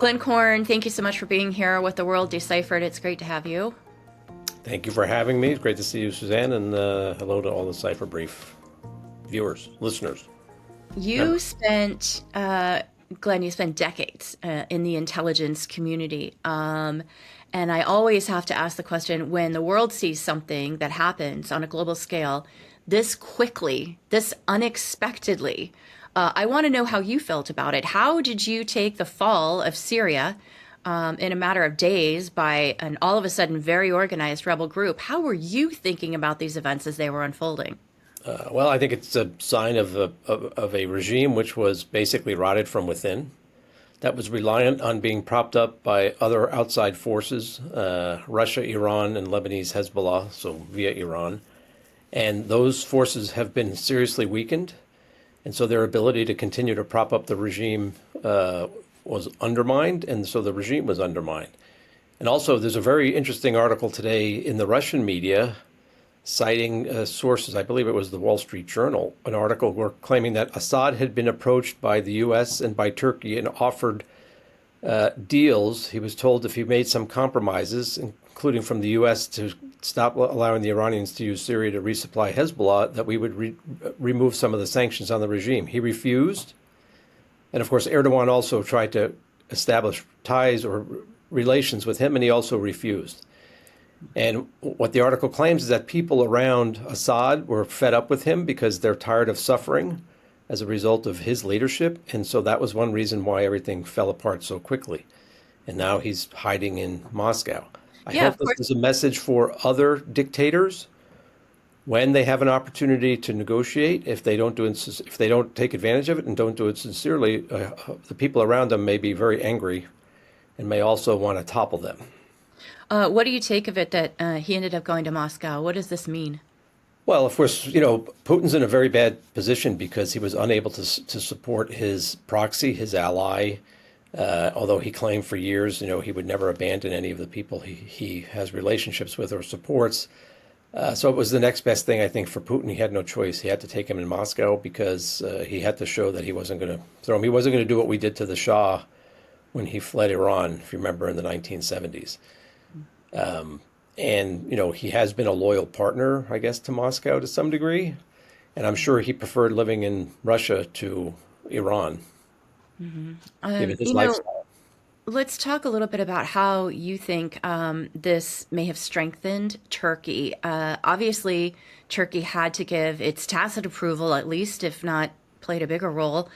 Glenn Korn, thank you so much for being here with The World Deciphered. It's great to have you. Thank you for having me. It's great to see you, Suzanne, and hello to all the Cipher Brief viewers, listeners, You members. spent, Glenn, you spent decades in the intelligence community. And I always have to ask the question, when the world sees something that happens on a global scale this quickly, this unexpectedly, I want to know how you felt about it. How did you take the fall of Syria in a matter of days by an all of a sudden very organized rebel group? How were you thinking about these events as they were unfolding? Well, I think it's a sign of a regime which was basically rotted from within, that was reliant on being propped up by other outside forces, Russia, Iran, and Lebanese Hezbollah, so via Iran. And those forces have been seriously weakened. And so their ability to continue to prop up the regime was undermined, and so the regime was undermined. And also, there's a very interesting article today in the Russian media citing sources. I believe it was the Wall Street Journal, an article where claiming that Assad had been approached by the U.S. and by Turkey and offered deals. He was told if he made some compromises, including from the U.S. to stop allowing the Iranians to use Syria to resupply Hezbollah, that we would remove some of the sanctions on the regime. He refused. And of course, Erdogan also tried to establish ties or relations with him, and he also refused. And what the article claims is that people around Assad were fed up with him because they're tired of suffering as a result of his leadership. And so that was one reason why everything fell apart so quickly. And now he's hiding in Moscow. I Yeah, hope of this course. is a message for other dictators when they have an opportunity to negotiate. If they don't if they don't take advantage of it and don't do it sincerely, the people around them may be very angry and may also want to topple them. What do you take of it that he ended up going to Moscow? What does this mean? Well, of course, Putin's in a very bad position because he was unable to support his proxy, his ally, although he claimed for years, he would never abandon any of the people he has relationships with or supports. So it was the next best thing, I think, for Putin. He had no choice. He had to take him in Moscow because he had to show that he wasn't going to throw him. He wasn't going to do what we did to the Shah when he fled Iran, if you remember, in the 1970s. And, he has been a loyal partner, I guess, to Moscow to some degree. And I'm sure he preferred living in Russia to Iran, given his You know, lifestyle. let's talk a little bit about how you think this may have strengthened Turkey. Obviously, Turkey had to give its tacit approval, at least, if not played a bigger role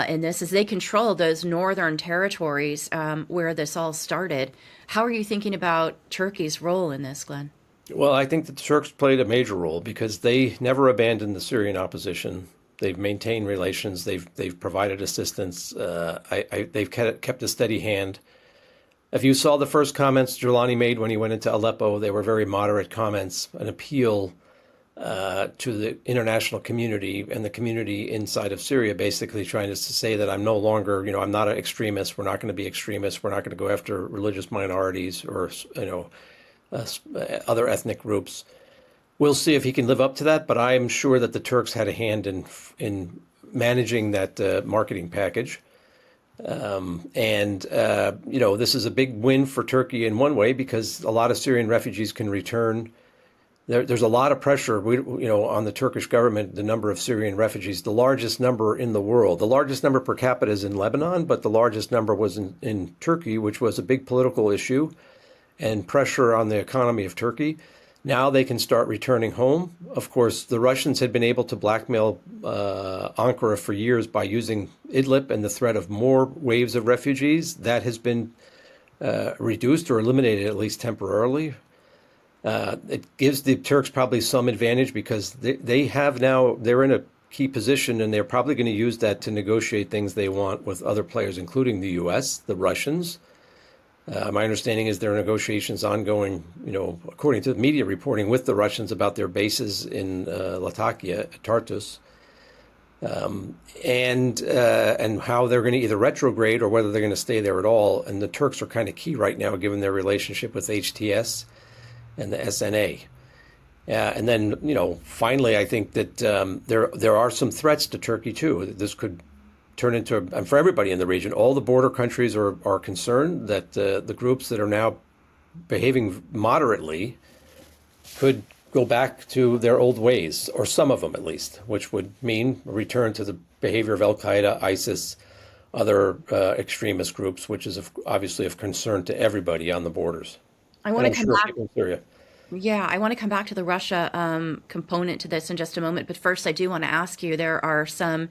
in this, as they control those northern territories where this all started. How are you thinking about Turkey's role in this, Glenn? Well, I think the Turks played a major role because they never abandoned the Syrian opposition. They've maintained relations. They've provided assistance. They've kept a steady hand. If you saw the first comments Giuliani made when he went into Aleppo, they were very moderate comments, an appeal to the international community and the community inside of Syria, basically trying to say that I'm no longer, I'm not an extremist. We're not going to be extremists. We're not going to go after religious minorities or, uh, other ethnic groups. We'll see if he can live up to that, but I'm sure that the Turks had a hand in managing that marketing package. This is a big win for Turkey in one way because a lot of Syrian refugees can return. There's a lot of pressure, on the Turkish government. The number of Syrian refugees, the largest number in the world, the largest number per capita is in Lebanon, but the largest number was in Turkey, which was a big political issue and pressure on the economy of Turkey. Now they can start returning home. Of course, the Russians had been able to blackmail Ankara for years by using Idlib and the threat of more waves of refugees. That has been reduced or eliminated, at least temporarily. It gives the Turks probably some advantage because they're in a key position and they're probably going to use that to negotiate things they want with other players, including the U.S., the Russians. My understanding is there are negotiations ongoing, according to the media reporting, with the Russians about their bases in Latakia, Tartus, and how they're going to either retrograde or whether they're going to stay there at all. And the Turks are kind of key right now, given their relationship with HTS and the SNA. And then, finally, I think that there are some threats to Turkey too. This could turn into, and for everybody in the region, all the border countries are concerned that the groups that are now behaving moderately could go back to their old ways, or some of them at least, which would mean a return to the behavior of Al Qaeda, ISIS, other extremist groups, which is obviously of concern to everybody on the borders. I want And to I'm come sure back. people in Syria. Yeah, I want to come back to the Russia component to this in just a moment. But first, I do want to ask you, there are some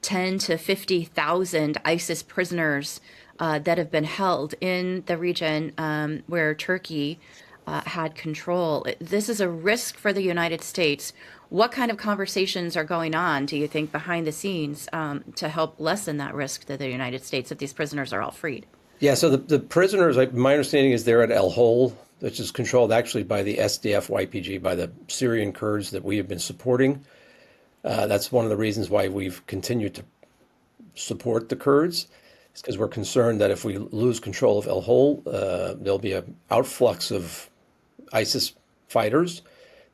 10 to 50,000 ISIS prisoners that have been held in the region where Turkey had control. This is a risk for the United States. What kind of conversations are going on, do you think, behind the scenes to help lessen that risk to the United States if these prisoners are all freed? Yeah, so the prisoners, my understanding is they're at El Hol, which is controlled actually by the SDF YPG, by the Syrian Kurds that we have been supporting. That's one of the reasons why we've continued to support the Kurds. It's because we're concerned that if we lose control of El Hol, there'll be an outflux of ISIS fighters.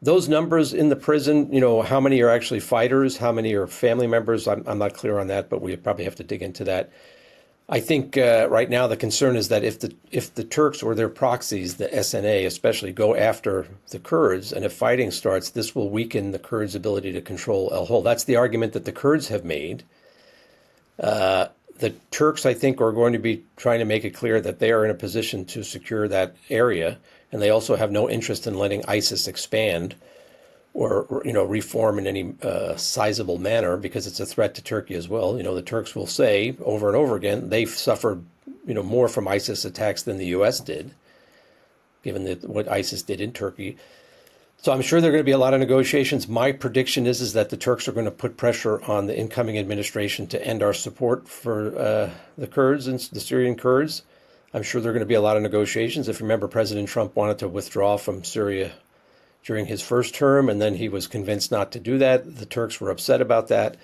Those numbers in the prison, how many are actually fighters, how many are family members, I'm not clear on that, but we probably have to dig into that. I think right now the concern is that if the Turks or their proxies, the SNA especially, go after the Kurds, and if fighting starts, this will weaken the Kurds' ability to control El Hol. That's the argument that the Kurds have made. The Turks, I think, are going to be trying to make it clear that they are in a position to secure that area, and they also have no interest in letting ISIS expand or reform in any sizable manner, because it's a threat to Turkey as well. The Turks will say over and over again they've suffered more from ISIS attacks than the U.S. did, given what ISIS did in Turkey. So I'm sure there are going to be a lot of negotiations. My prediction is that the Turks are going to put pressure on the incoming administration to end our support for the Kurds and the Syrian Kurds. I'm sure there are going to be a lot of negotiations. If you remember, President Trump wanted to withdraw from Syria during his first term, and then he was convinced not to do that. The Turks were upset about that.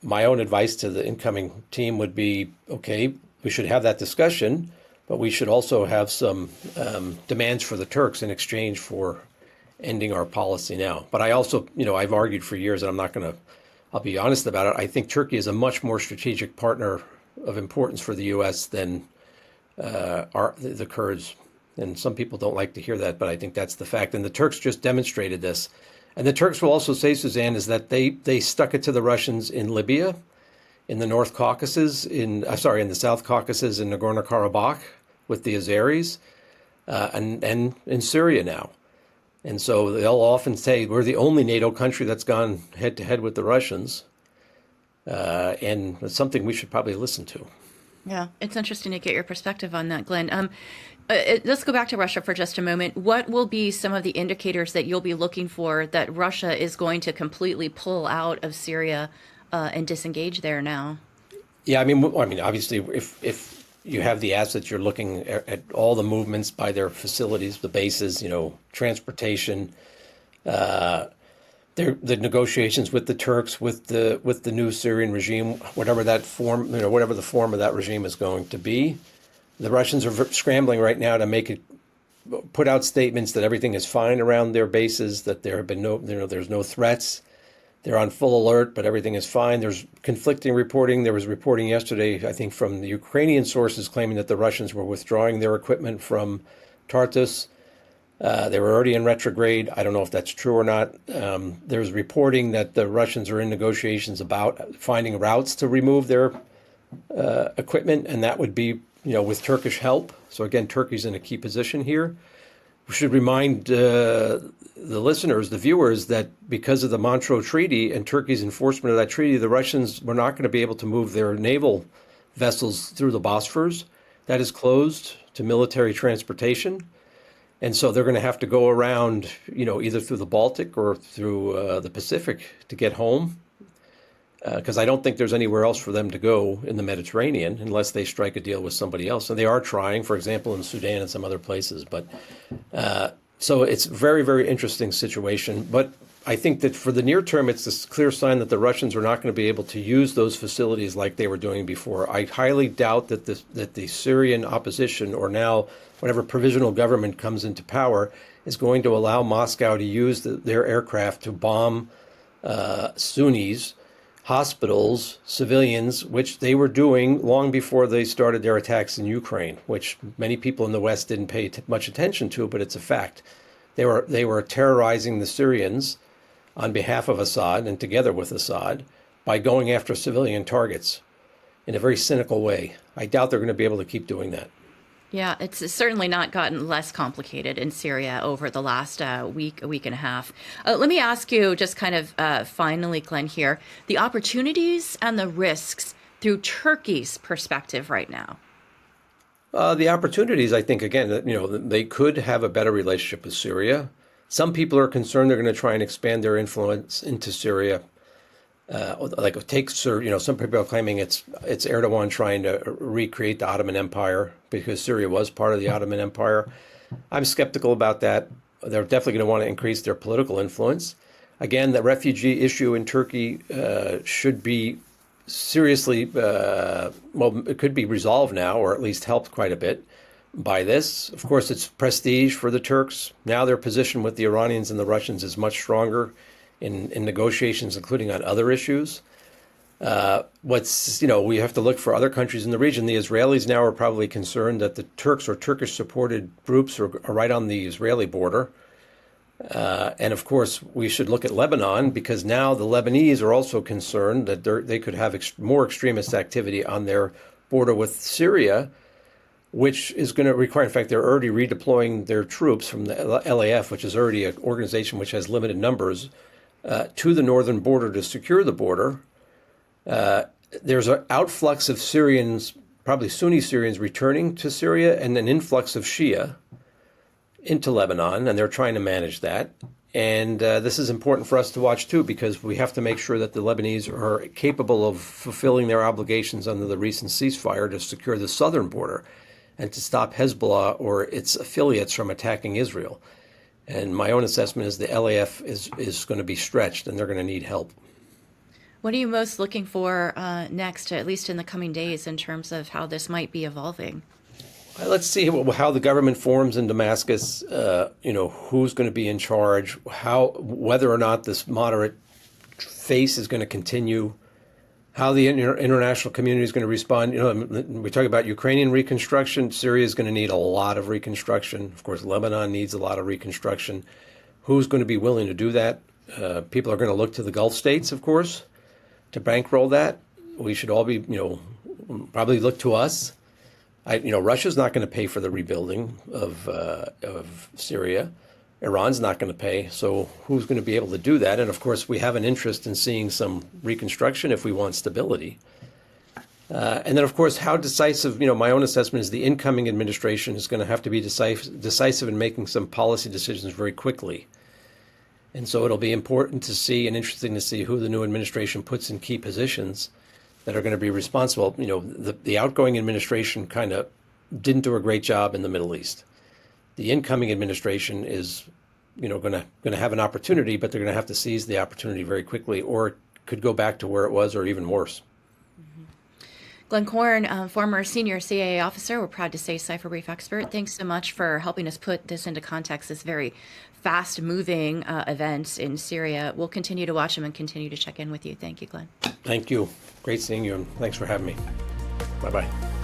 My own advice to the incoming team would be, okay, we should have that discussion, but we should also have some demands for the Turks in exchange for ending our policy now. But I also, I've argued for years, and I'll be honest about it. I think Turkey is a much more strategic partner of importance for the U.S. than the Kurds. And some people don't like to hear that, but I think that's the fact. And the Turks just demonstrated this. And the Turks will also say, Suzanne, is that they stuck it to the Russians in Libya, in the North Caucasus, in the South Caucasus, in Nagorno-Karabakh with the Azeris, and in Syria now. And so they'll often say, we're the only NATO country that's gone head to head with the Russians. And it's something we should probably listen to. Yeah, it's interesting to get your perspective on that, Glenn. Let's go back to Russia for just a moment. What will be some of the indicators that you'll be looking for that Russia is going to completely pull out of Syria and disengage there now? Yeah, I mean, obviously, if you have the assets, you're looking at all the movements by their facilities, the bases, transportation, the negotiations with the Turks, with the new Syrian regime, whatever the form of that regime is going to be. The Russians are scrambling right now to put out statements that everything is fine around their bases, that there have been there's no threats. They're on full alert, but everything is fine. There's conflicting reporting. There was reporting yesterday, I think, from the Ukrainian sources claiming that the Russians were withdrawing their equipment from Tartus. They were already in retrograde. I don't know if that's true or not. There's reporting that the Russians are in negotiations about finding routes to remove their equipment, and that would be with Turkish help. So again, Turkey's in a key position here. We should remind the listeners, the viewers, that because of the Montreux Treaty and Turkey's enforcement of that treaty, the Russians were not going to be able to move their naval vessels through the Bosphorus. That is closed to military transportation. And so they're going to have to go around, either through the Baltic or through the Pacific to get home. Because I don't think there's anywhere else for them to go in the Mediterranean unless they strike a deal with somebody else. And they are trying, for example, in Sudan and some other places. But so it's a very, very interesting situation. But I think that for the near term, it's a clear sign that the Russians are not going to be able to use those facilities like they were doing before. I highly doubt that the Syrian opposition, or now whatever provisional government comes into power, is going to allow Moscow to use their aircraft to bomb Sunnis hospitals, civilians, which they were doing long before they started their attacks in Ukraine, which many people in the West didn't pay much attention to, but it's a fact. They were terrorizing the Syrians on behalf of Assad and together with Assad by going after civilian targets in a very cynical way. I doubt they're going to be able to keep doing that. Yeah, it's certainly not gotten less complicated in Syria over the last week, a week and a half. Let me ask you just kind of finally, Glenn, here, the opportunities and the risks through Turkey's perspective right now. The opportunities, I think, again, that they could have a better relationship with Syria. Some people are concerned they're going to try and expand their influence into Syria. Some people are claiming it's Erdogan trying to recreate the Ottoman Empire because Syria was part of the Ottoman Empire. I'm skeptical about that. They're definitely going to want to increase their political influence. Again, the refugee issue in Turkey should be seriously, it could be resolved now, or at least helped quite a bit by this. Of course, it's prestige for the Turks. Now their position with the Iranians and the Russians is much stronger in negotiations, including on other issues. We have to look for other countries in the region. The Israelis now are probably concerned that the Turks or Turkish-supported groups are right on the Israeli border. And of course, we should look at Lebanon because now the Lebanese are also concerned that they could have more extremist activity on their border with Syria, which is going to require, in fact, they're already redeploying their troops from the LAF, which is already an organization which has limited numbers, to the northern border to secure the border. There's an outflux of Syrians, probably Sunni Syrians, returning to Syria, and an influx of Shia into Lebanon, and they're trying to manage that. And this is important for us to watch, too, because we have to make sure that the Lebanese are capable of fulfilling their obligations under the recent ceasefire to secure the southern border and to stop Hezbollah or its affiliates from attacking Israel. And my own assessment is the LAF is going to be stretched, and they're going to need help. What are you most looking for next, at least in the coming days, in terms of how this might be evolving? Let's see how the government forms in Damascus. Who's going to be in charge? Whether or not this moderate face is going to continue. How the international community is going to respond. We talk about Ukrainian reconstruction. Syria is going to need a lot of reconstruction. Of course, Lebanon needs a lot of reconstruction. Who's going to be willing to do that? People are going to look to the Gulf states, of course, to bankroll that. We should all be, probably look to us. Russia's not going to pay for the rebuilding of Syria. Iran's not going to pay. So who's going to be able to do that? And of course, we have an interest in seeing some reconstruction if we want stability. And then, of course, how decisive, my own assessment is the incoming administration is going to have to be decisive in making some policy decisions very quickly. And so it'll be important to see and interesting to see who the new administration puts in key positions that are going to be responsible. The outgoing administration kind of didn't do a great job in the Middle East. The incoming administration is, going to have an opportunity, but they're going to have to seize the opportunity very quickly, or it could go back to where it was, or even worse. Glenn Korn, former senior CIA officer, we're proud to say Cipher Brief expert. Thanks so much for helping us put this into context, this very fast-moving events in Syria. We'll continue to watch them and continue to check in with you. Thank you, Glenn. Thank you. Great seeing you, and thanks for having me. Bye-bye.